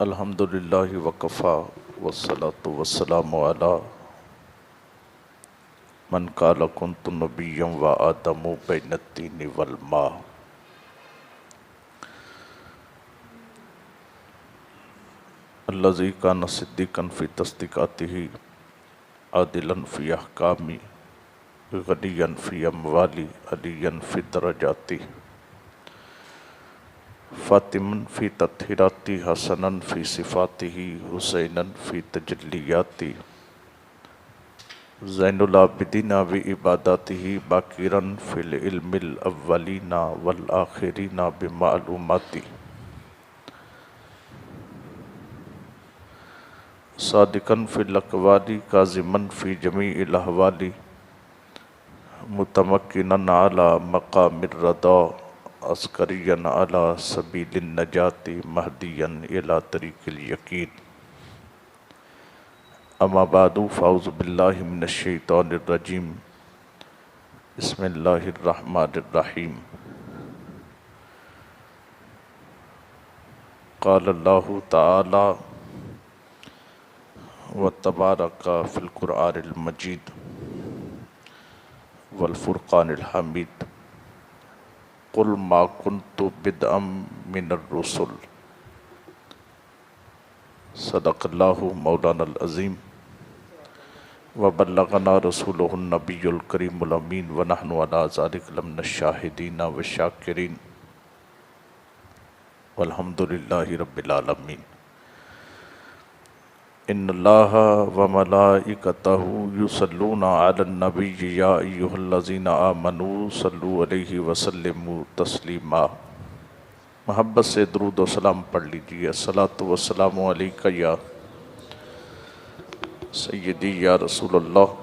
الحمد للہ وکفا والصلاة والسلام علی من قال کنت نبیا وآدم بین الطین والماء۔ الذی کان صدیقا فی تصدیقاتہ عادلا فی احکامی غنیا فی اموالی علیا فی درجاتی فاطما فی تطہیراتی حسنا فی صفاتہ حسینا فی تجلیاتی زین العابدین و عباداتہ باکرا فی العلم الاولین والآخرین بمعلوماتی صادقا فی الاقوال کاظما فی جمیع الاحوال متمکنا علی مقام الرضا عسکریا علی سبیل النجات مہدیا الی طریق الیقین۔ اما بعد فاعوذ باللہ من الشیطان الرجیم بسم اللہ الرحمن الرحیم۔ قال اللہ تعالی وتبارک فی القرآن المجید والفرقان الحمید قل ما کنت بدعا من الرسل صدق اللہ مولانا العظیم وبلغنا رسولہ النبی الکریم الامین ونحن علی ذلک لمن الشاہدین والشاکرین والحمد للہ رب العالمین۔ ان اللہ وملائکتہ یصلون علی النبی یا ایہا الذین آمنوا صلوا علیہ وسلموا تسلیما۔ محبت سے درود و سلام پڑھ لیجیے۔ الصلاۃ والسلام علیک یا سیدی یا رسول اللہ،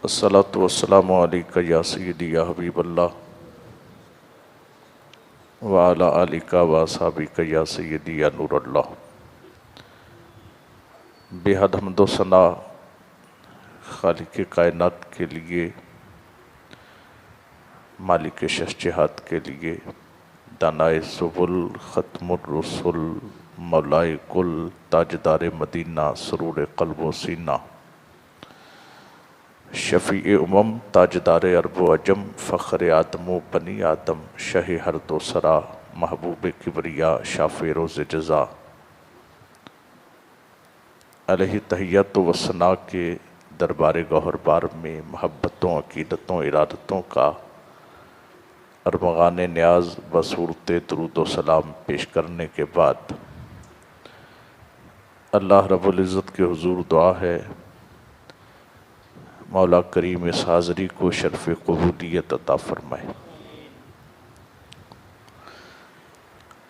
الصلاۃ والسلام علیک یا سیدی یا حبیب اللہ، وعلی آلک واصحابک یا سیدی یا نور اللہ۔ بے حد حمد و ثنا خالق کائنات کے لیے، مالک شش جہات کے لیے، دانائے سبل ختم الرسل مولائے کل تاجدار مدینہ سرور قلب و سینہ شفیع امم تاجدار عرب و عجم فخر آدم و بنی آدم شہ ہر دو سرا محبوب کبریا شافع روز جزا علیہ تحیت و ثنا کے دربار گوہر بار میں محبتوں عقیدتوں ارادتوں کا ارمغان نیاز بصورت درود و سلام پیش کرنے کے بعد اللہ رب العزت کے حضور دعا ہے مولا کریم اس حاضری کو شرف قبولیت عطا فرمائے۔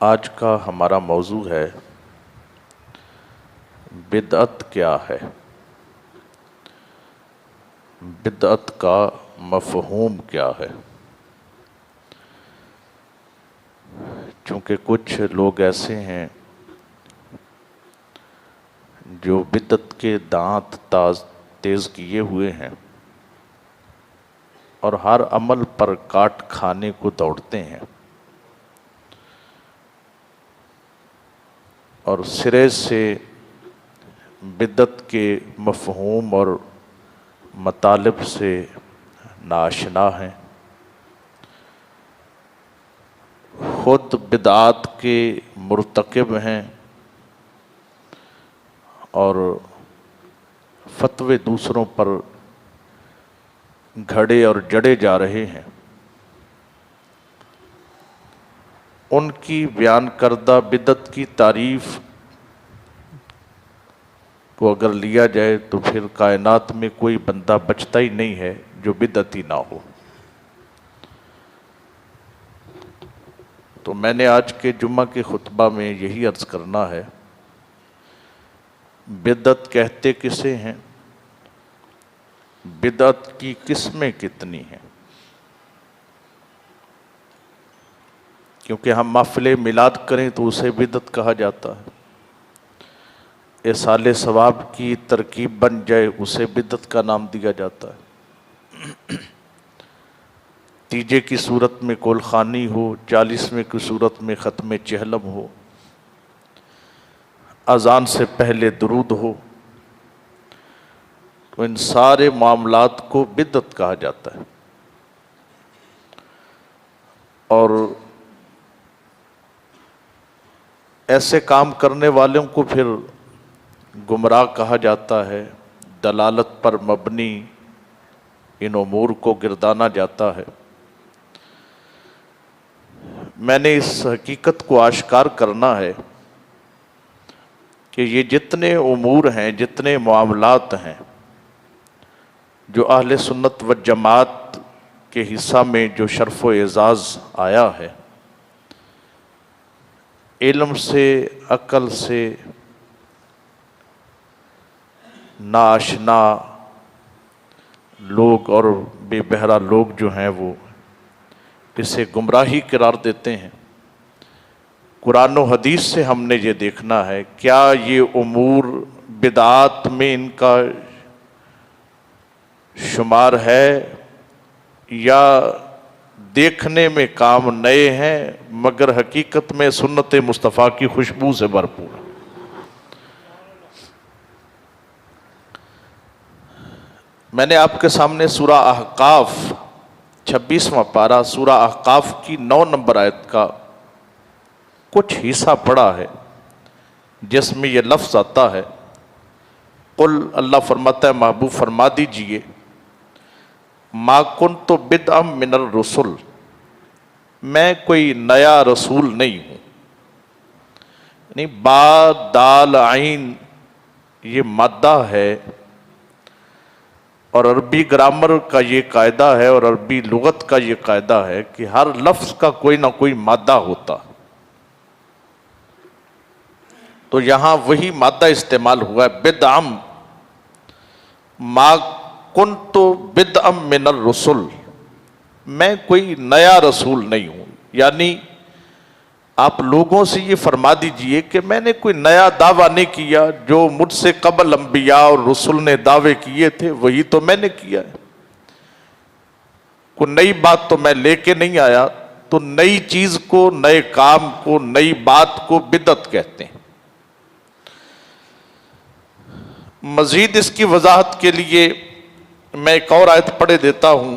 آج کا ہمارا موضوع ہے بدعت کیا ہے، بدعت کا مفہوم کیا ہے۔ چونکہ کچھ لوگ ایسے ہیں جو بدعت کے دانت تیز کیے ہوئے ہیں اور ہر عمل پر کاٹ کھانے کو دوڑتے ہیں، اور سرے سے بدعت کے مفہوم اور مطالب سے ناآشنا ہیں، خود بدعات کے مرتکب ہیں اور فتوے دوسروں پر گھڑے اور جڑے جا رہے ہیں۔ ان کی بیان کردہ بدعت کی تعریف کو اگر لیا جائے تو پھر کائنات میں کوئی بندہ بچتا ہی نہیں ہے جو بدعتی نہ ہو۔ تو میں نے آج کے جمعہ کے خطبہ میں یہی عرض کرنا ہے، بدعت کہتے کسے ہیں، بدعت کی قسمیں کتنی ہیں۔ کیونکہ ہم محفل میلاد کریں تو اسے بدعت کہا جاتا ہے، ایصال ثواب کی ترکیب بن جائے اسے بدعت کا نام دیا جاتا ہے، نتیجے کی صورت میں کول خوانی ہو، 40ویں کی صورت میں ختم چہلم ہو، اذان سے پہلے درود ہو، تو ان سارے معاملات کو بدعت کہا جاتا ہے۔ اور ایسے کام کرنے والوں کو پھر گمراہ کہا جاتا ہے، دلالت پر مبنی ان امور کو گردانا جاتا ہے۔ میں نے اس حقیقت کو آشکار کرنا ہے کہ یہ جتنے امور ہیں، جتنے معاملات ہیں جو اہل سنت و جماعت کے حصہ میں جو شرف و اعزاز آیا ہے، علم سے، عقل سے ناآشنا لوگ اور بے بہرہ لوگ جو ہیں وہ اسے گمراہی قرار دیتے ہیں۔ قرآن و حدیث سے ہم نے یہ دیکھنا ہے کیا یہ امور بدعات میں ان کا شمار ہے یا دیکھنے میں کام نئے ہیں مگر حقیقت میں سنت مصطفیٰ کی خوشبو سے بھرپور ہے۔ میں نے آپ کے سامنے سورہ احقاف 26واں پارہ سورہ احقاف کی 9 نمبر آیت کا کچھ حصہ پڑھا ہے جس میں یہ لفظ آتا ہے، قل، اللہ فرماتا ہے محبوب فرما دیجئے، ما کنت بدعا من الرسل، میں کوئی نیا رسول نہیں ہوں۔ یعنی با دال عین یہ مادہ ہے، اور عربی گرامر کا یہ قاعدہ ہے اور عربی لغت کا یہ قاعدہ ہے کہ ہر لفظ کا کوئی نہ کوئی مادہ ہوتا، تو یہاں وہی مادہ استعمال ہوا ہے، بدعم، ما کنت بدعا من الرسل، میں کوئی نیا رسول نہیں ہوں۔ یعنی آپ لوگوں سے یہ فرما دیجئے کہ میں نے کوئی نیا دعویٰ نہیں کیا، جو مجھ سے قبل انبیاء اور رسل نے دعوے کیے تھے وہی تو میں نے کیا ہے، کوئی نئی بات تو میں لے کے نہیں آیا۔ تو نئی چیز کو، نئے کام کو، نئی بات کو بدعت کہتے ہیں۔ مزید اس کی وضاحت کے لیے میں ایک اور آیت پڑھے دیتا ہوں،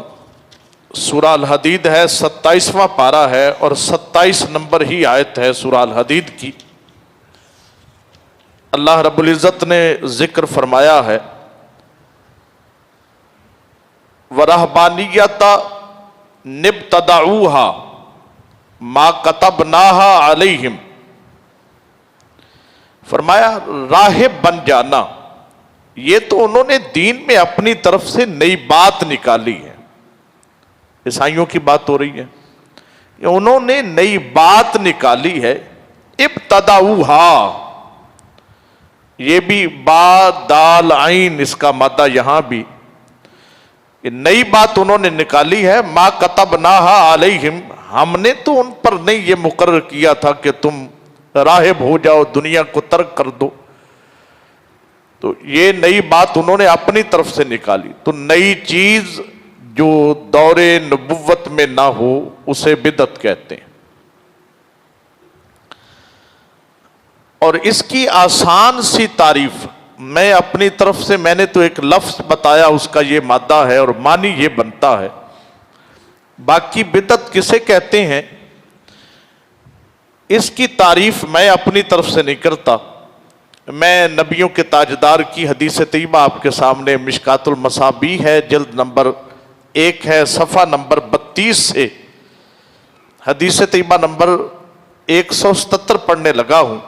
سورہ الحدید ہے، 27واں پارہ ہے اور 27 نمبر ہی آیت ہے سورہ الحدید کی۔ اللہ رب العزت نے ذکر فرمایا ہے، وَرَهْبَانِيَّةً نِبْتَدَعُوهَا مَا كَتَبْنَاهَا عَلَيْهِمْ، فرمایا راہب بن جانا، یہ تو انہوں نے دین میں اپنی طرف سے نئی بات نکالی ہے۔ عیسائیوں کی بات ہو رہی ہے، انہوں نے نئی بات نکالی ہے، ابتدعوہا، یہ بھی با دال عین اس کا مادہ یہاں بھی، یہ نئی بات انہوں نے نکالی ہے، ما کتبناہا علیہم، ہم نے تو ان پر نہیں یہ مقرر کیا تھا کہ تم راہب ہو جاؤ، دنیا کو ترک کر دو۔ تو یہ نئی بات انہوں نے اپنی طرف سے نکالی۔ تو نئی چیز جو دور نبوت میں نہ ہو اسے بدعت کہتے ہیں۔ اور اس کی آسان سی تعریف میں اپنی طرف سے، میں نے تو ایک لفظ بتایا، اس کا یہ مادہ ہے اور معنی یہ بنتا ہے۔ باقی بدعت کسے کہتے ہیں اس کی تعریف میں اپنی طرف سے نہیں کرتا، میں نبیوں کے تاجدار کی حدیث طیبہ آپ کے سامنے مشکات المصابیح ہے، جلد نمبر 1 ہے، صفحہ نمبر 32 سے حدیث طیبہ نمبر 177 پڑھنے لگا ہوں۔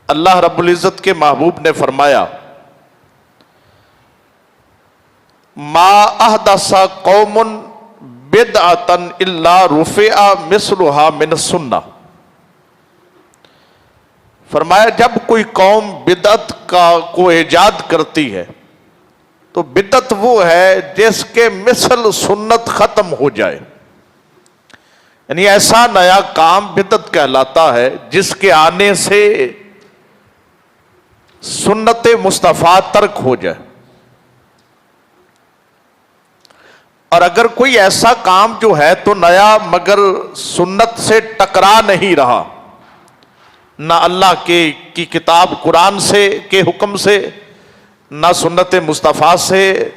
اللہ رب العزت کے محبوب نے فرمایا، ما احدث قوم بدعۃ الا رفع مثلها من السنہ، فرمایا جب کوئی قوم بدعت کو ایجاد کرتی ہے تو بدعت وہ ہے جس کے مثل سنت ختم ہو جائے، یعنی ایسا نیا کام بدعت کہلاتا ہے جس کے آنے سے سنت مصطفیٰ ترک ہو جائے۔ اور اگر کوئی ایسا کام جو ہے تو نیا مگر سنت سے ٹکرا نہیں رہا، نہ اللہ کی کتاب قرآن سے کے حکم سے، نہ سنت مصطفیٰ سے،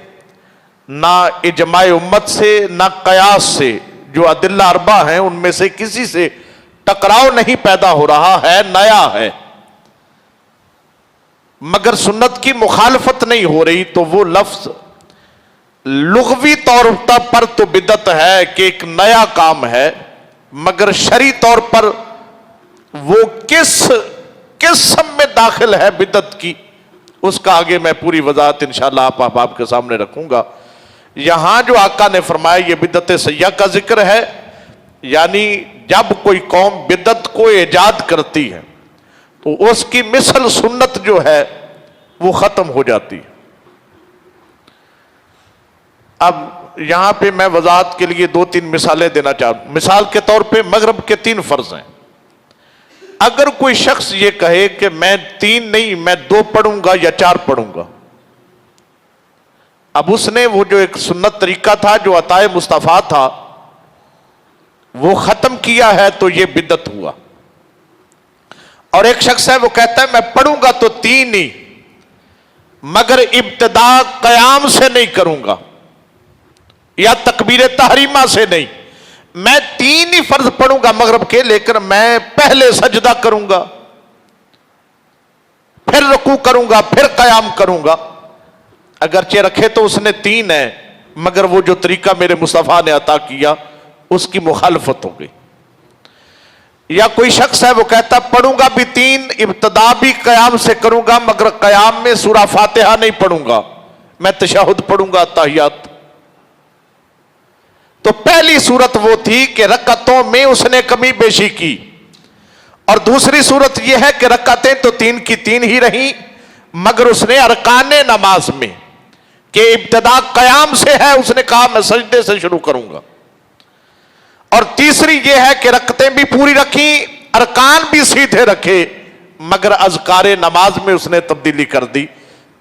نہ اجماع امت سے، نہ قیاس سے، جو ادلہ اربع ہیں ان میں سے کسی سے ٹکراؤ نہیں پیدا ہو رہا ہے، نیا ہے، مگر سنت کی مخالفت نہیں ہو رہی، تو وہ لفظ لغوی طور پر تو بدعت ہے کہ ایک نیا کام ہے، مگر شرعی طور پر وہ کس قسم میں داخل ہے بدعت کی، اس کا آگے میں پوری وضاحت انشاءاللہ آپ کے سامنے رکھوں گا۔ یہاں جو آقا نے فرمایا یہ بدعت سیئہ کا ذکر ہے، یعنی جب کوئی قوم بدعت کو ایجاد کرتی ہے تو اس کی مثل سنت جو ہے وہ ختم ہو جاتی ہے۔ اب یہاں پہ میں وضاحت کے لیے 2-3 مثالیں دینا چاہتا ہوں۔ مثال کے طور پہ مغرب کے 3 فرض ہیں۔ اگر کوئی شخص یہ کہے کہ میں 3 نہیں، میں 2 پڑھوں گا یا 4 پڑھوں گا، اب اس نے وہ جو ایک سنت طریقہ تھا جو عطا مصطفیٰ تھا وہ ختم کیا ہے، تو یہ بدعت ہوا۔ اور ایک شخص ہے وہ کہتا ہے میں پڑھوں گا تو 3 ہی، مگر ابتدا قیام سے نہیں کروں گا یا تکبیر تحریمہ سے نہیں، میں 3 ہی فرض پڑھوں گا مغرب کے، لیکن میں پہلے سجدہ کروں گا، پھر رکوع کروں گا، پھر قیام کروں گا۔ اگرچہ رکھے تو اس نے 3 ہے، مگر وہ جو طریقہ میرے مصطفیٰ نے عطا کیا اس کی مخالفت ہو گئی۔ یا کوئی شخص ہے وہ کہتا پڑھوں گا بھی 3، ابتدا بھی قیام سے کروں گا، مگر قیام میں سورہ فاتحہ نہیں پڑھوں گا، میں تشہد پڑھوں گا، تحیات۔ تو پہلی صورت وہ تھی کہ رکعتوں میں اس نے کمی بیشی کی، اور دوسری صورت یہ ہے کہ رکعتیں تو 3 کی 3 ہی رہیں، مگر اس نے ارکان نماز میں کہ ابتدا قیام سے ہے اس نے کہا میں سجدے سے شروع کروں گا۔ اور تیسری یہ ہے کہ رکعتیں بھی پوری رکھی، ارکان بھی سیدھے رکھے، مگر اذکار نماز میں اس نے تبدیلی کر دی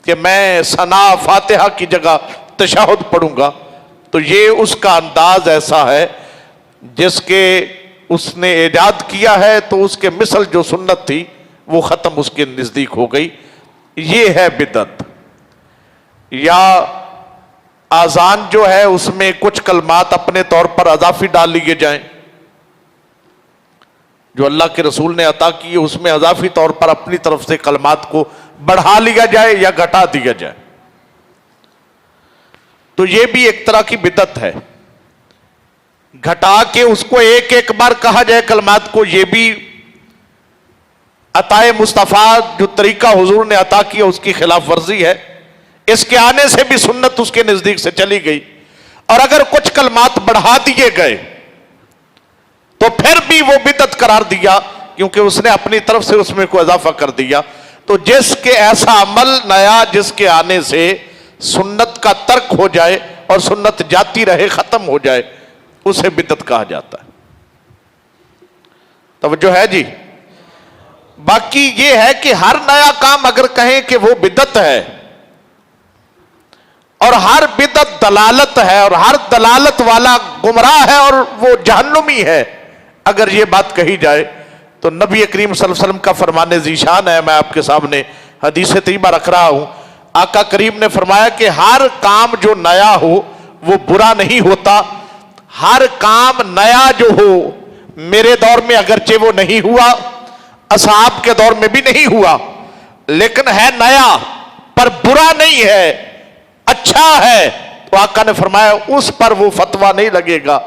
کہ میں ثنا فاتحہ کی جگہ تشہد پڑھوں گا۔ تو یہ اس کا انداز ایسا ہے جس کے اس نے ایجاد کیا ہے، تو اس کے مثل جو سنت تھی وہ ختم اس کے نزدیک ہو گئی، یہ ہے بدعت۔ یا آذان جو ہے اس میں کچھ کلمات اپنے طور پر اضافی ڈال لیے جائیں، جو اللہ کے رسول نے عطا کی اس میں اضافی طور پر اپنی طرف سے کلمات کو بڑھا لیا جائے یا گھٹا دیا جائے، تو یہ بھی ایک طرح کی بدعت ہے۔ گھٹا کے اس کو ایک بار کہا جائے کلمات کو، یہ بھی عطا مصطفیٰ جو طریقہ حضور نے عطا کیا اس کی خلاف ورزی ہے، اس کے آنے سے بھی سنت اس کے نزدیک سے چلی گئی۔ اور اگر کچھ کلمات بڑھا دیے گئے تو پھر بھی وہ بدعت قرار دیا، کیونکہ اس نے اپنی طرف سے اس میں کوئی اضافہ کر دیا۔ تو جس کے ایسا عمل نیا جس کے آنے سے سنت کا ترک ہو جائے اور سنت جاتی رہے، ختم ہو جائے، اسے بدعت کہا جاتا ہے۔ توجہ ہے جی؟ باقی یہ ہے کہ ہر نیا کام اگر کہیں کہ وہ بدعت ہے، اور ہر بدعت دلالت ہے، اور ہر دلالت والا گمراہ ہے اور وہ جہنمی ہے، اگر یہ بات کہی جائے تو نبی کریم صلی اللہ علیہ وسلم کا فرمان ذیشان ہے۔ میں آپ کے سامنے حدیث طیبہ رکھ رہا ہوں۔ آقا کریم نے فرمایا کہ ہر کام جو نیا ہو وہ برا نہیں ہوتا، ہر کام نیا جو ہو، میرے دور میں اگرچہ وہ نہیں ہوا، اصحاب کے دور میں بھی نہیں ہوا، لیکن ہے نیا پر برا نہیں ہے، اچھا ہے، تو آقا نے فرمایا اس پر وہ فتویٰ نہیں لگے گا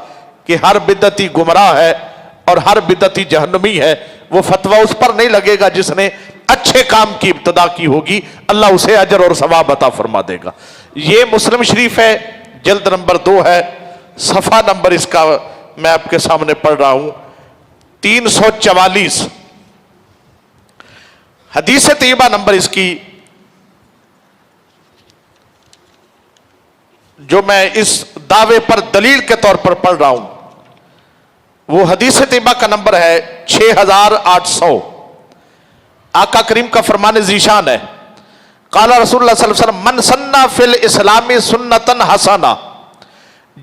کہ ہر بدعتی گمراہ ہے اور ہر بدعتی جہنمی ہے، وہ فتویٰ اس پر نہیں لگے گا جس نے اچھے کام کی ابتدا کی ہوگی، اللہ اسے اجر اور ثواب عطا فرما دے گا۔ یہ مسلم شریف ہے، جلد نمبر 2 ہے، صفحہ نمبر اس کا میں آپ کے سامنے پڑھ رہا ہوں 344، حدیث طیبہ نمبر اس کی جو میں اس دعوے پر دلیل کے طور پر پڑھ رہا ہوں، وہ حدیث طیبہ کا نمبر ہے 6800۔ آقا کریم کا فرمان ذیشان ہے، قال رسول اللہ صلی اللہ علیہ وسلم من سنہ فی الاسلام سنتا حسنہ،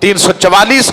344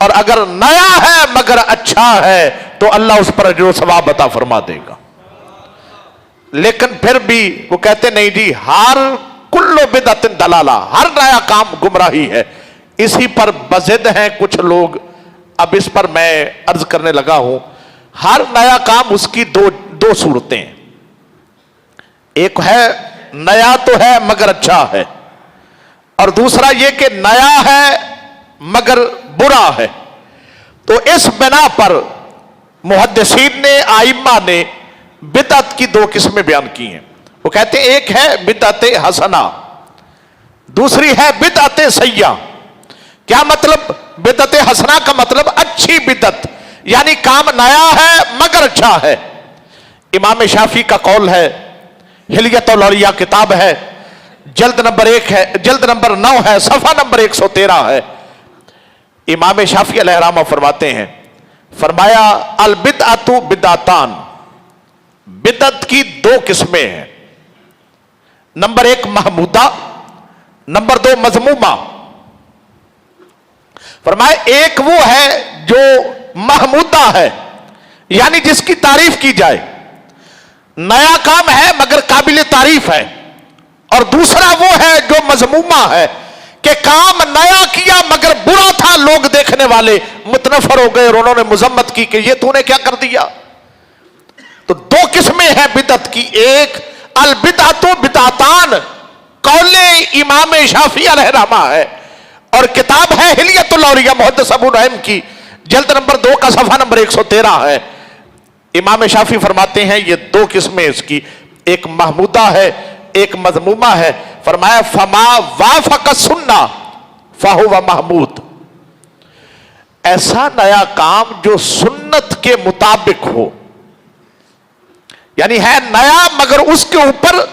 اور اگر نیا ہے مگر اچھا ہے تو اللہ اس پر اجر و ثواب عطا فرما دے گا۔ لیکن پھر بھی وہ کہتے نہیں جی ہر کل بدعت دلالہ، ہر نیا کام گمراہی ہے۔ اسی پر بضد ہیں کچھ لوگ، اب اس پر میں عرض کرنے لگا ہوں۔ ہر نیا کام اس کی دو صورتیں ہیں، ایک ہے نیا تو ہے مگر اچھا ہے، اور دوسرا یہ کہ نیا ہے مگر برا ہے۔ تو اس بنا پر محدثین نے، ائمہ نے بدعت کی دو قسمیں بیان کی ہیں۔ وہ کہتے ہیں ایک ہے بدعت حسنہ، دوسری ہے بدعت سیئہ۔ کیا مطلب؟ بدعت حسنہ کا مطلب اچھی بدعت، یعنی کام نیا ہے مگر اچھا ہے۔ امام شافعی کا قول ہے، حلیۃ الاولیاء کتاب ہے، جلد نمبر 1 ہے، جلد نمبر 9 ہے، صفحہ نمبر 113 ہے۔ امام شافعی علیہ الرحمہ فرماتے ہیں، فرمایا البدعۃ بدعتان، بدعت کی دو قسمیں ہیں، نمبر 1 محمودہ، نمبر 2 مذمومہ۔ فرمایا ایک وہ ہے جو محمودہ ہے، یعنی جس کی تعریف کی جائے، نیا کام ہے مگر قابل تعریف ہے، اور دوسرا وہ ہے جو مذمومہ ہے کہ کام نیا کیا مگر برا تھا، لوگ دیکھنے والے متنفر ہو گئے اور انہوں نے مذمت کی کہ یہ تو نے کیا کر دیا۔ تو دو قسمیں ہیں بدعت کی، ایک البدعۃ بدعتان قول امام شافعی علیہ الرحمہ ہے، اور کتاب ہے حلیۃ الاولیاء محدث ابو نعیم کی، جلد نمبر 2 کا صفحہ نمبر 113 ہے۔ امام شافعی فرماتے ہیں یہ دو قسمیں اس کی، ایک محمودہ ہے ایک مذمومہ ہے۔ فرمایا فما وافق السنہ فہو محمود، ایسا نیا کام جو سنت کے مطابق ہو، یعنی ہے نیا مگر اس کے اوپر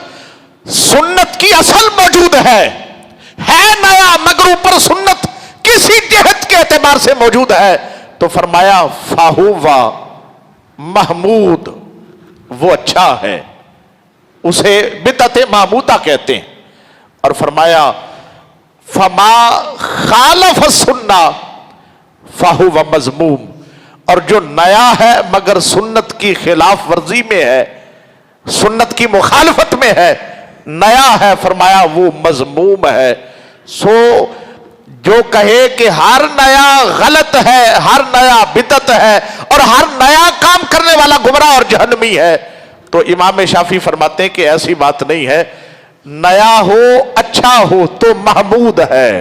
سنت کی اصل موجود ہے نیا مگر اوپر سنت کسی جہت کے اعتبار سے موجود ہے، تو فرمایا فہو محمود، وہ اچھا ہے، اسے بدعت محمودہ کہتے ہیں۔ اور فرمایا فما خالف السنہ فہو مذموم، اور جو نیا ہے مگر سنت کی خلاف ورزی میں ہے، سنت کی مخالفت میں ہے، نیا ہے، فرمایا وہ مذموم ہے۔ سو جو کہے کہ ہر نیا غلط ہے، ہر نیا بدعت ہے، اور ہر نیا کام کرنے والا گمراہ اور جہنمی ہے، تو امام شافعی فرماتے ہیں کہ ایسی بات نہیں ہے، نیا ہو اچھا ہو تو محمود ہے،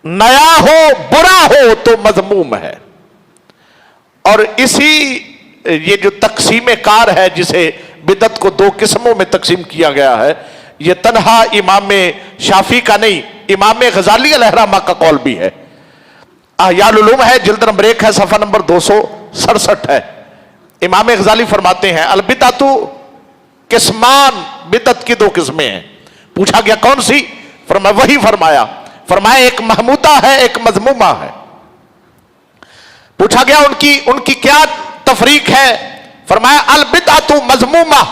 نیا ہو برا ہو تو مذموم ہے۔ اور اسی یہ جو تقسیم کار ہے جسے بدعت کو دو قسموں میں تقسیم کیا گیا ہے، یہ تنہا امام شافعی کا نہیں، امام غزالی علیہ الرحمہ کا قول بھی ہے۔ احیاء العلوم ہے، جلد نمبر 1 ہے، صفحہ نمبر 267 ہے۔ امام غزالی فرماتے ہیں البدعۃ قسمان، بدعت کی دو قسمیں ہیں۔ پوچھا گیا کون سی؟ فرمایا وہی فرمایا ایک محمودہ ہے ایک مذمومہ ہے۔ پوچھا گیا ان کی کیا تفریق ہے؟ فرمایا البدعۃ مذمومہ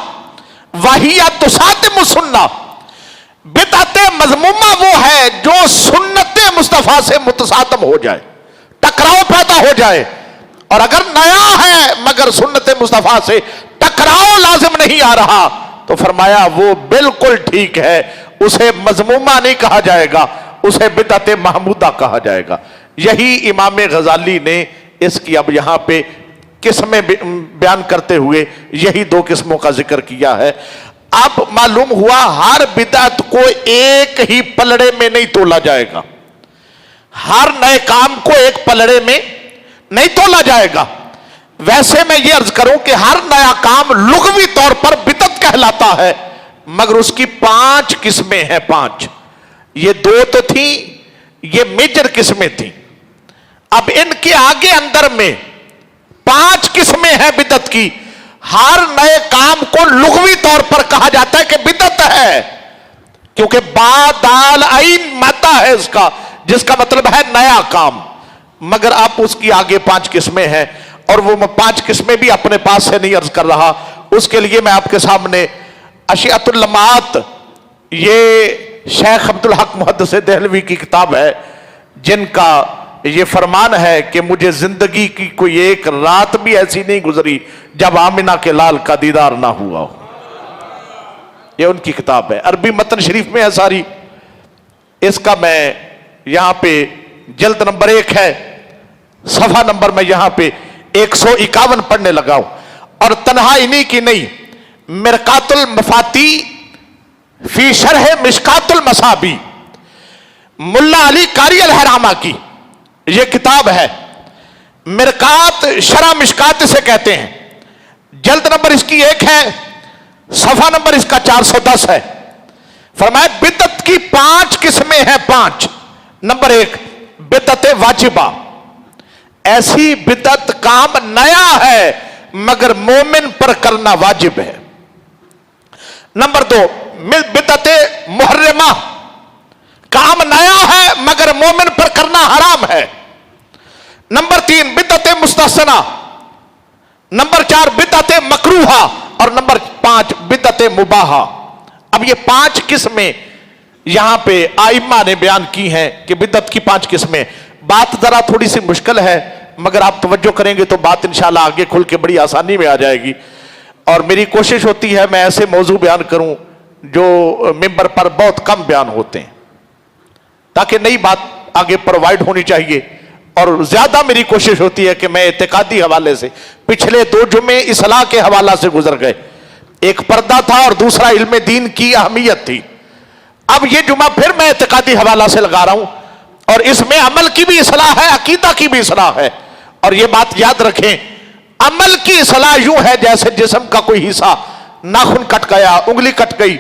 وہی تصادم السنہ، بدعت مذمومہ وہ ہے جو سنت مصطفیٰ سے متصادم ہو جائے، ٹکراؤ پیدا ہو جائے، اور اگر نیا ہے مگر سنت مصطفیٰ سے ٹکراؤ لازم نہیں آ رہا تو فرمایا وہ بالکل ٹھیک ہے، اسے مذمومہ نہیں کہا جائے گا، اسے بدعت محمودہ کہا جائے گا۔ یہی امام غزالی نے اس کی اب یہاں پہ قسمیں بیان کرتے ہوئے یہی دو قسموں کا ذکر کیا ہے۔ اب معلوم ہوا ہر بدعت کو ایک ہی پلڑے میں نہیں تولا جائے گا، ہر نئے کام کو ایک پلڑے میں نہیں تولا جائے گا۔ ویسے میں یہ عرض کروں کہ ہر نیا کام لغوی طور پر بدعت کہلاتا ہے، مگر اس کی 5 قسمیں ہیں، 5۔ یہ 2 تو تھیں، یہ میجر قسمیں تھیں، اب ان کے آگے اندر میں 5 قسمیں ہیں بدعت کی۔ ہر نئے کام کو لغوی طور پر کہا جاتا ہے کہ بدعت ہے، کیونکہ با دال عین مادہ ہے اس کا، جس کا مطلب ہے نیا کام، مگر اب اس کی آگے 5 قسمیں ہیں، اور وہ میں 5 قسمیں بھی اپنے پاس سے نہیں عرض کر رہا، اس کے لیے میں آپ کے سامنے اشیعۃ اللمعات، یہ شیخ عبدالحق محدث دہلوی کی کتاب ہے، جن کا یہ فرمان ہے کہ مجھے زندگی کی کوئی ایک رات بھی ایسی نہیں گزری جب آمنہ کے لال کا دیدار نہ ہوا ہو. یہ ان کی کتاب ہے، عربی متن شریف میں ہے ساری. اس کا میں یہاں پہ جلد نمبر 1 ہے، صفحہ نمبر میں یہاں پہ 151 پڑھنے لگا ہوں. اور تنہا انہی کی نہیں، مرقات المفاتی فی شرح مشکات المصابی، ملا علی قاری الحرامہ کی یہ کتاب ہے. مرقات شرح مشکات سے کہتے ہیں. جلد نمبر اس کی 1 ہے، صفحہ نمبر اس کا 410 ہے. فرمایا بدعت کی 5 قسمیں ہیں. 5. نمبر 1 بدعت واجبہ، ایسی بدعت کام نیا ہے مگر مومن پر کرنا واجب ہے. نمبر 2 بدعت محرمہ، کام نیا ہے مگر مومن پر کرنا حرام ہے. نمبر 3 بدعت مستحسنہ. نمبر 4 بدعت مکروہہ. اور نمبر 5 بدعت مباحہ. اب یہ 5 قسمیں یہاں پہ ائمہ نے بیان کی ہیں کہ بدعت کی 5 قسمیں. بات ذرا تھوڑی سی مشکل ہے مگر آپ توجہ کریں گے تو بات انشاءاللہ آگے کھل کے بڑی آسانی میں آ جائے گی. اور میری کوشش ہوتی ہے میں ایسے موضوع بیان کروں جو ممبر پر بہت کم بیان ہوتے ہیں تاکہ نئی بات آگے پرووائڈ ہونی چاہیے. اور زیادہ میری کوشش ہوتی ہے کہ میں اعتقادی حوالے سے، پچھلے 2 جمعے اصلاح کے حوالہ سے گزر گئے، ایک پردہ تھا اور دوسرا علم دین کی اہمیت تھی. اب یہ جمعہ پھر میں اعتقادی حوالہ سے لگا رہا ہوں اور اس میں عمل کی بھی اصلاح ہے، عقیدہ کی بھی اصلاح ہے. اور یہ بات یاد رکھیں، عمل کی اصلاح یوں ہے جیسے جسم کا کوئی حصہ، ناخن کٹ گیا، انگلی کٹ گئی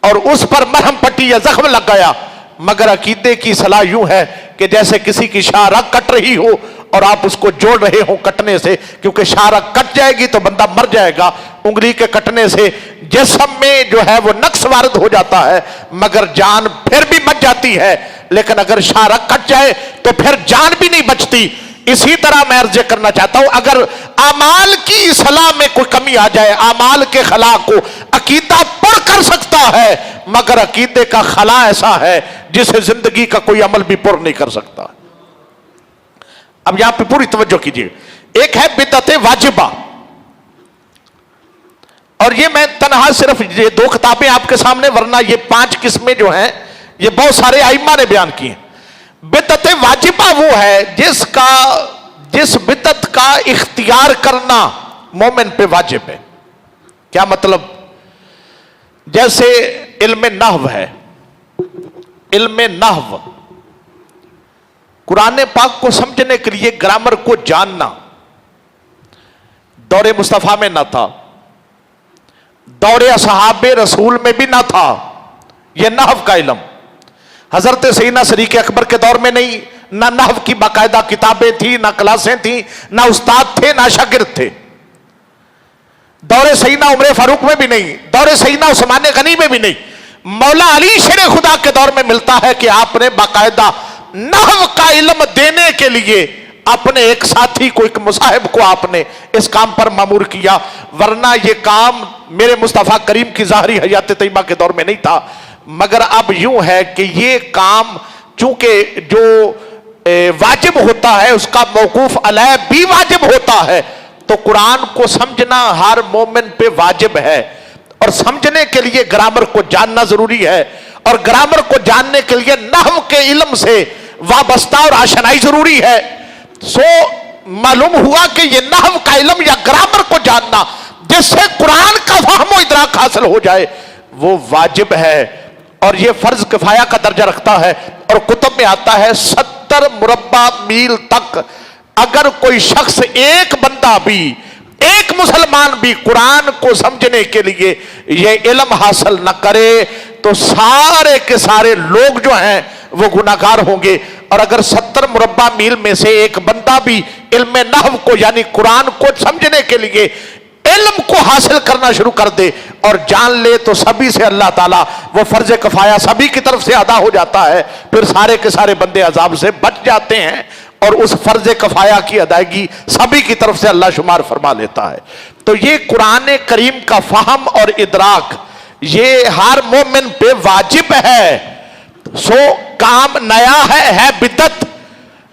اور اس پر مرہم پٹی یا زخم لگ گیا. مگر عقیدے کی اصلاح یوں ہے کہ جیسے کسی کی شاہ رگ کٹ رہی ہو اور آپ اس کو جوڑ رہے ہو کٹنے سے، کیونکہ شاہ رگ کٹ جائے گی تو بندہ مر جائے گا. انگلی کے کٹنے سے جسم میں جو ہے وہ نقص وارد ہو جاتا ہے مگر جان پھر بھی بچ جاتی ہے. لیکن اگر شاہ رگ کٹ جائے تو پھر جان بھی نہیں بچتی. اسی طرح میں عرض کرنا چاہتا ہوں، اگر اعمال کی اصلاح میں کوئی کمی آ جائے، اعمال کے خلا کو عقیدہ پڑھ کر سکتا ہے مگر عقیدے کا خلا ایسا ہے جسے زندگی کا کوئی عمل بھی پر نہیں کر سکتا. اب یہاں پہ پوری توجہ کیجیے. ایک ہے بدعت واجبہ، اور یہ میں تنہا صرف یہ 2 کتابیں آپ کے سامنے، ورنہ یہ 5 قسمیں جو ہیں یہ بہت سارے ائمہ نے بیان کی ہیں. بدعت واجبہ وہ ہے جس بدعت کا اختیار کرنا مومن پہ واجب ہے. کیا مطلب؟ جیسے علم نحو ہے، علم نحو قرآن پاک کو سمجھنے کے لیے گرامر کو جاننا دور مصطفیٰ میں نہ تھا، دور اصحاب رسول میں بھی نہ تھا. یہ نحو کا علم حضرت سیدنا صدیق اکبر کے دور میں نہیں، نہ نحو کی باقاعدہ کتابیں تھیں، نہ کلاسیں تھیں، نہ استاد تھے، نہ شاگرد تھے. دور سیدنا عمر فاروق میں بھی نہیں، دور سیدنا عثمان غنی میں بھی نہیں. مولا علی شیر خدا کے دور میں ملتا ہے کہ آپ نے باقاعدہ نحو کا علم دینے کے لیے اپنے ایک ساتھی کو، ایک مصاحب کو آپ نے اس کام پر مامور کیا. ورنہ یہ کام میرے مصطفیٰ کریم کی ظاہری حیات طیبہ کے دور میں نہیں تھا. مگر اب یوں ہے کہ یہ کام چونکہ جو واجب ہوتا ہے اس کا موقوف علیہ بھی واجب ہوتا ہے، تو قرآن کو سمجھنا ہر مومن پہ واجب ہے. اور سمجھنے کے لیے گرامر کو جاننا ضروری ہے، اور گرامر کو جاننے کے لیے نحو کے علم سے وابستہ اور آشنائی ضروری ہے. سو معلوم ہوا کہ یہ نحو کا علم یا گرامر کو جاننا جس سے قرآن کا فہم و ادراک حاصل ہو جائے وہ واجب ہے، اور یہ فرض کفایہ کا درجہ رکھتا ہے. اور کتب میں آتا ہے 70 مربع میل تک اگر کوئی شخص، ایک بندہ بھی، ایک مسلمان بھی قرآن کو سمجھنے کے لیے یہ علم حاصل نہ کرے تو سارے کے سارے لوگ جو ہیں وہ گناہگار ہوں گے. اور اگر 70 مربع میل میں سے ایک بندہ بھی علم نحو کو یعنی قرآن کو سمجھنے کے لیے علم کو حاصل کرنا شروع کر دے اور جان لے تو سبھی سے اللہ تعالیٰ وہ فرض کفایہ سبھی کی طرف سے ادا ہو جاتا ہے. پھر سارے کے سارے بندے عذاب سے بچ جاتے ہیں اور اس فرض کفایہ کی ادائیگی سبھی کی طرف سے اللہ شمار فرما لیتا ہے. تو یہ قرآن کریم کا فہم اور ادراک یہ ہر مومن پہ واجب ہے. سو کام نیا ہے بدعت،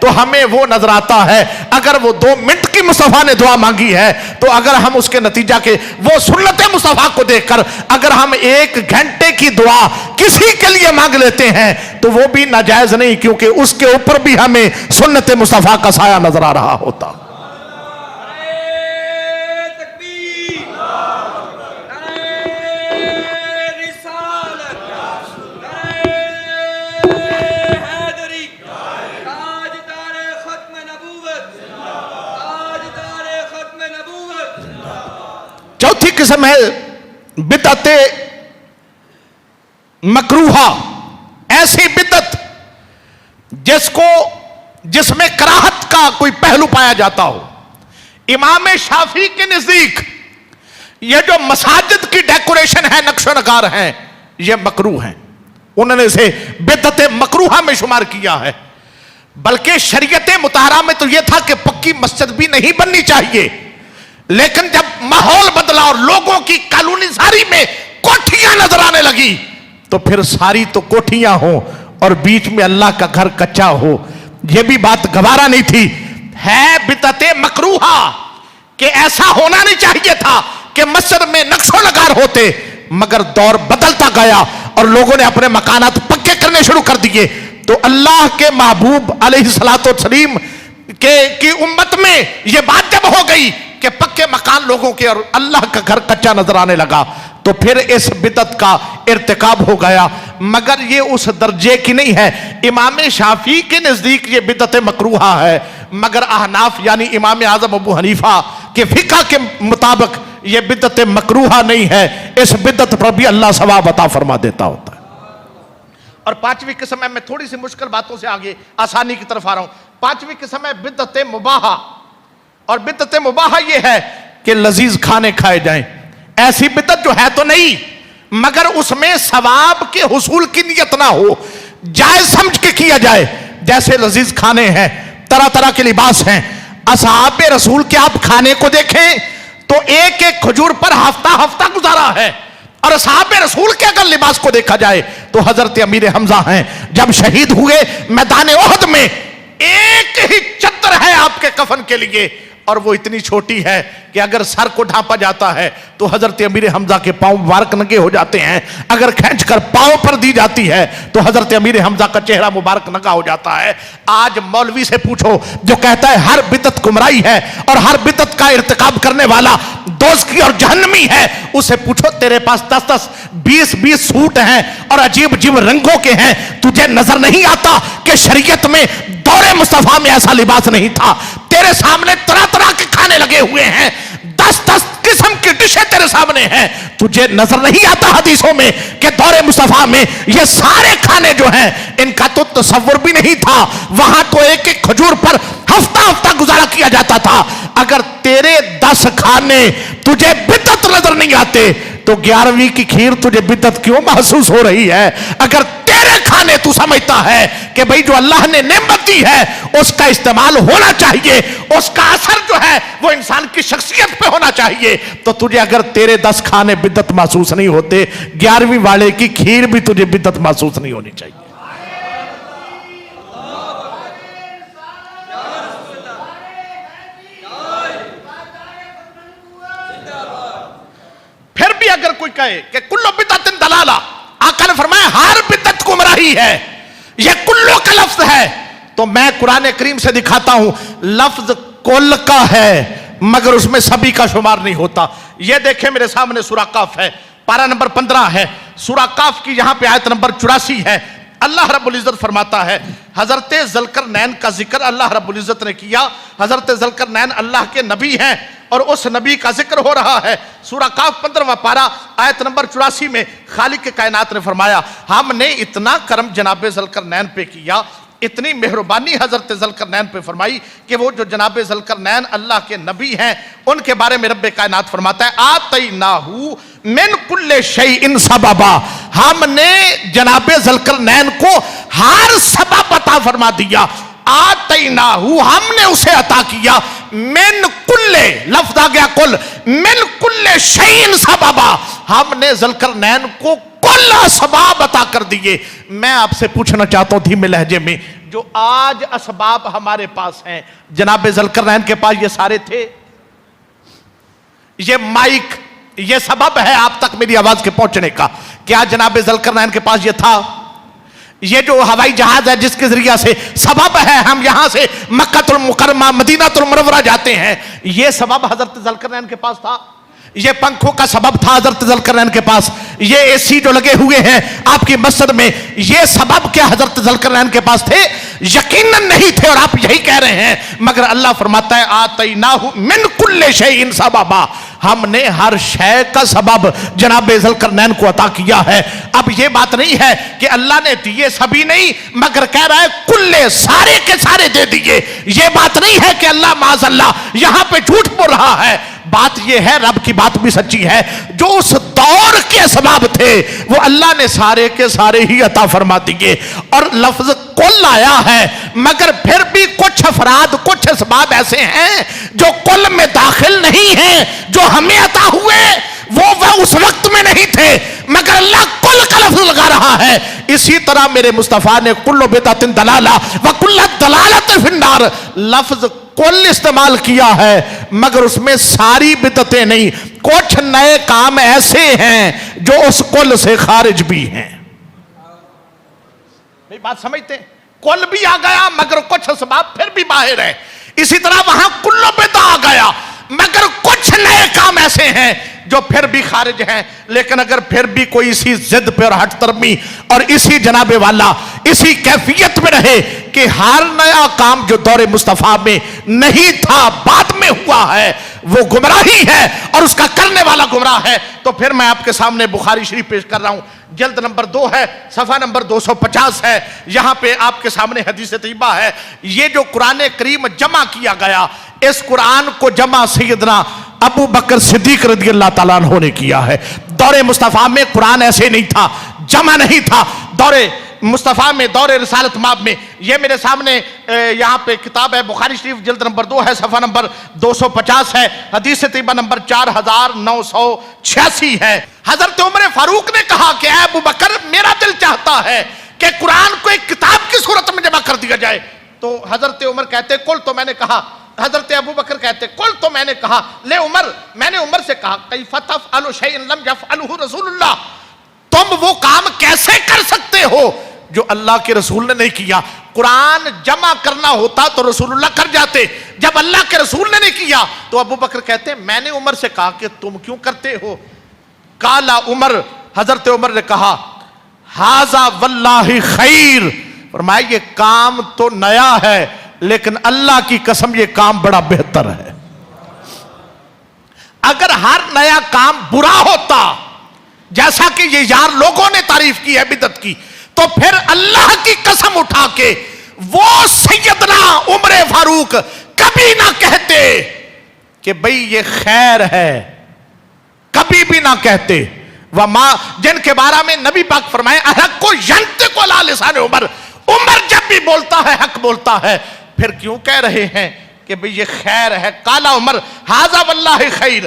تو ہمیں وہ نظر آتا ہے اگر وہ 2 منٹ کی مصطفیٰ نے دعا مانگی ہے تو اگر ہم اس کے نتیجہ کے وہ سنت مصطفیٰ کو دیکھ کر اگر ہم 1 گھنٹے کی دعا کسی کے لیے مانگ لیتے ہیں تو وہ بھی ناجائز نہیں، کیونکہ اس کے اوپر بھی ہمیں سنت مصطفیٰ کا سایہ نظر آ رہا ہوتا۔ چوتھی قسم ہے بدعت مکروہہ، ایسی بدعت جس میں کراہت کا کوئی پہلو پایا جاتا ہو۔ امام شافعی کے نزدیک یہ جو مساجد کی ڈیکوریشن ہے، نقش و نگار ہیں، یہ مکروہ ہیں، انہوں نے اسے بدعت مکروہہ میں شمار کیا ہے۔ بلکہ شریعت مطہرہ میں تو یہ تھا کہ پکی مسجد بھی نہیں بننی چاہیے، لیکن جب ماحول بدلا اور لوگوں کی کالونی ساری میں کوٹھیاں نظر آنے لگی تو پھر ساری تو کوٹھیاں ہوں اور بیچ میں اللہ کا گھر کچا ہو، یہ بھی بات گوارا نہیں تھی۔ ہے بدعت مکروہہ کہ ایسا ہونا نہیں چاہیے تھا کہ مسجد میں نقش و نگار ہوتے، مگر دور بدلتا گیا اور لوگوں نے اپنے مکانات پکے کرنے شروع کر دیے، تو اللہ کے محبوب علیہ الصلوۃ والسلام کی امت میں یہ بات جب ہو گئی کہ پکے مکان لوگوں کے اور اللہ کا گھر کچا نظر آنے لگا تو پھر اس بدعت کا ارتکاب ہو گیا، مگر یہ اس درجے کی نہیں ہے۔ امام شافعی کے نزدیک یہ بدعت مکروہہ ہے، مگر احناف یعنی امام اعظم ابو حنیفہ کے فقہ کے مطابق یہ بدعت مکروہہ نہیں ہے، اس بدعت پر بھی اللہ ثواب عطا فرما دیتا ہوتا ہے۔ اور 5ویں قسم ہے، میں تھوڑی سی مشکل باتوں سے آگے آسانی کی طرف آ رہا ہوں۔ 5ویں قسم ہے بدعت مباحہ، اور بدعت مباحہ یہ ہے کہ لذیذ کھانے کھائے جائیں۔ ایسی بدعت جو ہے تو نہیں، مگر اس میں ثواب کے حصول کی نیت نہ ہو، جائز سمجھ کے کیا جائے۔ جیسے لذیذ کھانے ہیں، طرح طرح کے لباس ہیں، اصحاب رسول کے آپ کھانے کو دیکھیں تو ایک ایک کھجور پر ہفتہ ہفتہ گزارا ہے، اور اصحاب رسول کے اگر لباس کو دیکھا جائے تو حضرت امیر حمزہ ہیں، جب شہید ہوئے میدان احد میں ایک ہی چادر ہے آپ کے کفن کے لیے، اور وہ اتنی چھوٹی ہے کہ اگر سر کو ڈھانپا جاتا ہے تو حضرت امیر حمزہ کے پاؤں مبارک ننگے ہو جاتے ہیں، اگر کھینچ کر پاؤں پر دی جاتی ہے تو حضرت امیر حمزہ کا چہرہ مبارک ننگا ہو جاتا ہے۔ آج مولوی سے پوچھو جو کہتا ہے ہر بدعت گمراہی ہے اور ہر بدعت کا ارتکاب کرنے والا دوزخی اور جہنمی ہے، اسے پوچھو تیرے پاس 10 20 سوٹ ہیں اور عجیب عجیب رنگوں کے ہیں، تجھے نظر نہیں آتا کہ شریعت میں دور مصطفیٰ میں ایسا لباس نہیں تھا؟ تیرے سامنے طرح طرح کے کھانے لگے ہوئے ہیں، 10 قسم کی ڈشیں تیرے سامنے ہیں، تجھے نظر نہیں آتا حدیثوں میں کہ دور مصطفیٰ میں یہ سارے کھانے جو ہیں ان کا تو تصور بھی نہیں تھا؟ وہاں تو ایک ایک کھجور پر ہفتہ ہفتہ گزارا کیا جاتا تھا۔ اگر تیرے 10 کھانے تجھے بدعت نظر نہیں آتے تو 11ویں کی کھیر تجھے بدعت کیوں محسوس ہو رہی ہے؟ اگر تیرے کھانے تو سمجھتا ہے کہ بھئی جو اللہ نے نعمت دی ہے اس کا استعمال ہونا چاہیے، اس کا اثر جو ہے وہ انسان کی شخصیت پہ ہونا چاہیے، تو تجھے اگر تیرے 10 کھانے بدعت محسوس نہیں ہوتے، 11ویں والے کی کھیر بھی تجھے بدعت محسوس نہیں ہونی چاہیے۔ پھر بھی اگر کوئی کہے کہ کلو بدعت دلالہ، آقا نے فرمایا ہر بدعت گمراہی ہے، یہ کلو کا لفظ ہے، تو میں قرآن کریم سے دکھاتا ہوں لفظ کل کا ہے مگر اس میں سبھی کا شمار نہیں ہوتا۔ یہ دیکھیں میرے سامنے سورہ کاف ہے، پارہ نمبر 15 ہے، سورہ کاف کی یہاں پہ آیت نمبر 84 ہے۔ اللہ رب العزت فرماتا ہے، حضرت ذوالقرنین کا ذکر اللہ رب العزت نے کیا۔ حضرت ذوالقرنین اللہ کے نبی ہیں اور اس نبی کا ذکر ہو رہا ہے۔ سورہ کاف 15واں پارہ آیت نمبر 84 میں خالق کائنات نے فرمایا، ہم نے اتنا کرم جناب ذوالقرنین پہ کیا، اتنی مہربانی حضرت ذوالقرنین پہ فرمائی کہ وہ جو جناب ذوالقرنین اللہ کے نبی ہیں ان کے بارے میں رب کائنات فرماتا ہے، آتیناہو من کل شیء سببا، ہم نے جناب ذوالقرنین کو ہر سبب عطا فرما دیا۔ آتیناہو، ہم نے اسے عطا کیا، من کل، لفظ آ گیا کل، من کل شیء سببا، ہم نے ذوالقرنین کو کل اسباب عطا کر دیے۔ میں آپ سے پوچھنا چاہتا ہوں دھیمے لہجے میں، جو آج اسباب ہمارے پاس ہیں، جناب ذوالقرنین کے پاس یہ سارے تھے؟ یہ مائک یہ سبب ہے آپ تک میری آواز کے پہنچنے کا، کیا جناب ذوالقرنین کے پاس یہ تھا؟ یہ جو ہوائی جہاز ہے جس کے ذریعہ سے سبب ہے ہم یہاں سے مکہ المکرمہ مدینہ المنورہ جاتے ہیں، یہ سبب حضرت ذوالقرنین کے پاس تھا؟ یہ پنکھوں کا سبب تھا حضرت ذوالقرنین کے پاس؟ یہ اے سی جو لگے ہوئے ہیں آپ کی مسجد میں، یہ سبب کیا حضرت ذوالقرنین کے پاس تھے؟ یقیناً نہیں تھے، اور آپ یہی کہہ رہے ہیں، مگر اللہ فرماتا ہے آتیناہ من کل شیء سببا، ہم نے ہر شے کا سبب جناب ذوالقرنین کو عطا کیا ہے۔ اب یہ بات نہیں ہے کہ اللہ نے دیے سبھی نہیں، مگر کہہ رہا ہے کلے سارے کے سارے دے دیے۔ یہ بات نہیں ہے کہ اللہ معاذ اللہ یہاں پہ جھوٹ بول رہا ہے، بات یہ ہے، رب کی بات بھی سچی ہے، جو اس دور کے اسباب تھے وہ اللہ نے سارے کے سارے ہی عطا فرما دیے۔ اور لفظ کل آیا ہے، مگر پھر بھی کچھ افراد کچھ اسباب ایسے ہیں جو کل میں داخل نہیں ہیں، جو ہمیں عطا ہوئے وہ اس وقت میں نہیں تھے، مگر اللہ کل کا لفظ لگا رہا ہے۔ اسی طرح میرے مصطفیٰ نے کل بدعت ضلالہ وکل ضلالۃ فی النار لفظ کل استعمال کیا ہے، مگر اس میں ساری بدعتیں نہیں، کچھ نئے کام ایسے ہیں جو اس کل سے خارج بھی ہیں۔ بات سمجھتے ہیں؟ کل بھی آ گیا مگر کچھ اسباب پھر بھی باہر ہے۔ اسی طرح وہاں کل بدعت آ گیا مگر کچھ نئے کام ایسے ہیں جو پھر بھی خارج ہیں۔ لیکن اگر پھر بھی کوئی اسی ضد پہ اور ہٹ درمی اور اسی جناب والا اسی کیفیت میں رہے کہ ہر نیا کام جو دور مصطفیٰ میں نہیں تھا بعد میں ہوا ہے وہ گمراہی ہے اور اس کا کرنے والا گمراہ ہے، تو پھر میں آپ کے سامنے بخاری شریف پیش کر رہا ہوں، جلد نمبر 2 ہے، صفحہ نمبر 250 ہے، یہاں پہ آپ کے سامنے حدیث طیبہ ہے۔ یہ جو قرآن کریم جمع کیا گیا، اس قرآن کو جمع سیدنا ابو بکر صدیق رضی اللہ تعالیٰ عنہ نے کیا ہے۔ دور مصطفیٰ میں قرآن ایسے نہیں تھا، جمع نہیں تھا۔ دور مصطفیٰ میں، دور رسالت مآب میں، یہ میرے سامنے یہاں پہ کتاب ہے، بخاری شریف جلد نمبر 2 ہے، صفحہ نمبر 250 ہے، حدیث طیبہ نمبر 4986 ہے۔ حضرت عمر فاروق نے کہا کہ اے ابو بکر، میرا دل چاہتا ہے کہ قرآن کو ایک کتاب کی صورت میں جمع کر دیا جائے۔ تو حضرت عمر کہتے کل، تو میں نے کہا، حضرت ابو بکر کہتے کل، تو میں نے کہا لے عمر، میں نے عمر سے کہا کیف تفعل شیئا لم یفعلہ رسول اللہ، تم وہ کام کیسے کر سکتے ہو جو اللہ کے رسول نے نہیں کیا؟ قرآن جمع کرنا ہوتا تو رسول اللہ کر جاتے، جب اللہ کے رسول نے نہیں کیا تو ابو بکر کہتے میں نے عمر سے کہا کہ تم کیوں کرتے ہو؟ قال عمر، حضرت عمر نے کہا ھذا واللہ خیر، فرمایا یہ کام تو نیا ہے لیکن اللہ کی قسم یہ کام بڑا بہتر ہے۔ اگر ہر نیا کام برا ہوتا جیسا کہ یہ یار لوگوں نے تعریف کی ہے بدعت کی، تو پھر اللہ کی قسم اٹھا کے وہ سیدنا عمر فاروق کبھی نہ کہتے کہ بھئی یہ خیر ہے، کبھی بھی نہ کہتے۔ وما، جن کے بارے میں نبی پاک فرمائے الحق ینطق علی لسان عمر، عمر جب بھی بولتا ہے حق بولتا ہے، پھر کیوں کہہ رہے ہیں کہ بھئی یہ خیر ہے؟ قال عمر ھذا واللہ خیر،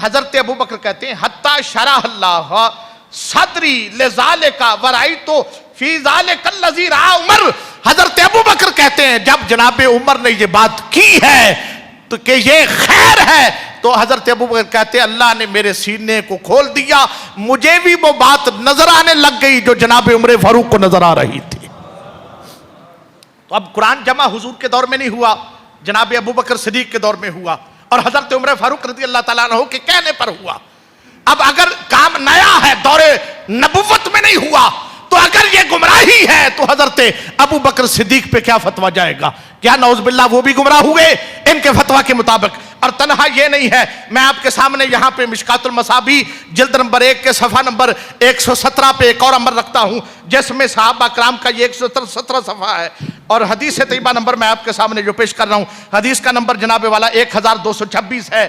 حضرت ابو بکر کہتے ہیں حتی شرح اللہ صدری لذالک ورأیت فی ذالک الذی رأى عمر، حضرت ابو بکر کہتے ہیں جب جناب عمر نے یہ بات کی ہے تو کہ یہ خیر ہے، تو حضرت ابو بکر کہتے ہیں اللہ نے میرے سینے کو کھول دیا، مجھے بھی وہ بات نظر آنے لگ گئی جو جناب عمر فاروق کو نظر آ رہی تھی۔ تو اب قرآن جمع حضور کے دور میں نہیں ہوا، جناب ابو بکر صدیق کے دور میں ہوا اور حضرت عمر فاروق رضی اللہ تعالیٰ عنہ کے کہنے پر ہوا۔ اب اگر کام نیا ہے، دور نبوت میں نہیں ہوا، تو اگر یہ گمراہی ہے تو حضرت ابو بکر صدیق پہ کیا فتویٰ جائے گا؟ کیا نعوذ باللہ وہ بھی گمراہ ہوئے ان کے فتویٰ کے مطابق؟ اور تنہا یہ نہیں ہے، میں آپ کے سامنے یہاں پہ مشکات المصابیح جلد نمبر 1 کے صفحہ نمبر 117 پہ ایک اور امر رکھتا ہوں جس میں صحابہ کرام کا یہ 117 صفحہ ہے، اور حدیث طیبہ نمبر میں آپ کے سامنے جو پیش کر رہا ہوں، حدیث کا نمبر جناب والا 1226 ہے۔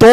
2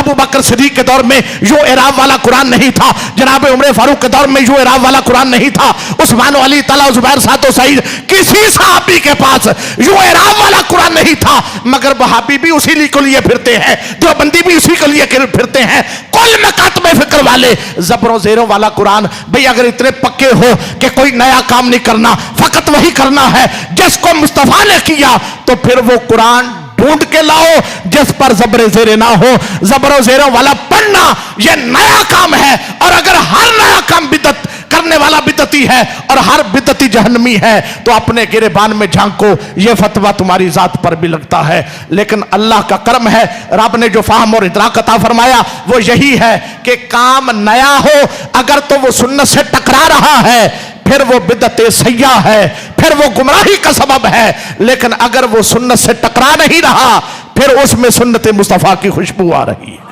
ابو بکر صدیق کے دور میں یوں اعراب والا قرآن نہیں تھا، جناب عمر فاروق کے دور میں یوں اعراب والا قرآن نہیں تھا، عثمان و علی طلحہ زبیر سعد و سعید کسی صحابی کے پاس یوں اعراب والا قرآن نہیں تھا، مگر وہابی بھی اسی کو لیے پھرتے ہیں، دیوبندی بھی اسی کو لیے پھرتے ہیں، کل مکاتب فکر والے زبروں زیروں والا قرآن۔ بھئی اگر اتنے پکے ہو کہ کوئی نیا کام نہیں کرنا، فقط وہی کرنا ہے جس کو مصطفیٰ نے کیا، تو پھر وہ قرآن ڈھونڈ کے لاؤ جس پر زبر زیر نہ ہو۔ زبر و زیروں والا پڑھنا یہ نیا کام ہے، اور اگر ہر نیا کام بدعت کرنے والا بدعتی ہے اور ہر بدعتی جہنمی ہے تو اپنے گریبان میں جھانکو، یہ فتویٰ تمہاری ذات پر بھی لگتا ہے۔ لیکن اللہ کا کرم ہے، رب نے جو فہم اور ادراک عطا فرمایا وہ یہی ہے کہ کام نیا ہو اگر تو وہ سنت سے ٹکرا رہا ہے، پھر وہ بدعت سیاح ہے، پھر وہ گمراہی کا سبب ہے، لیکن اگر وہ سنت سے ٹکرا نہیں رہا پھر اس میں سنت مصطفیٰ کی خوشبو آ رہی ہے۔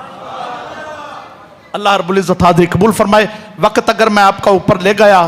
اللہ رب العزت حاضری قبول فرمائے۔ وقت اگر میں آپ کا اوپر لے گیا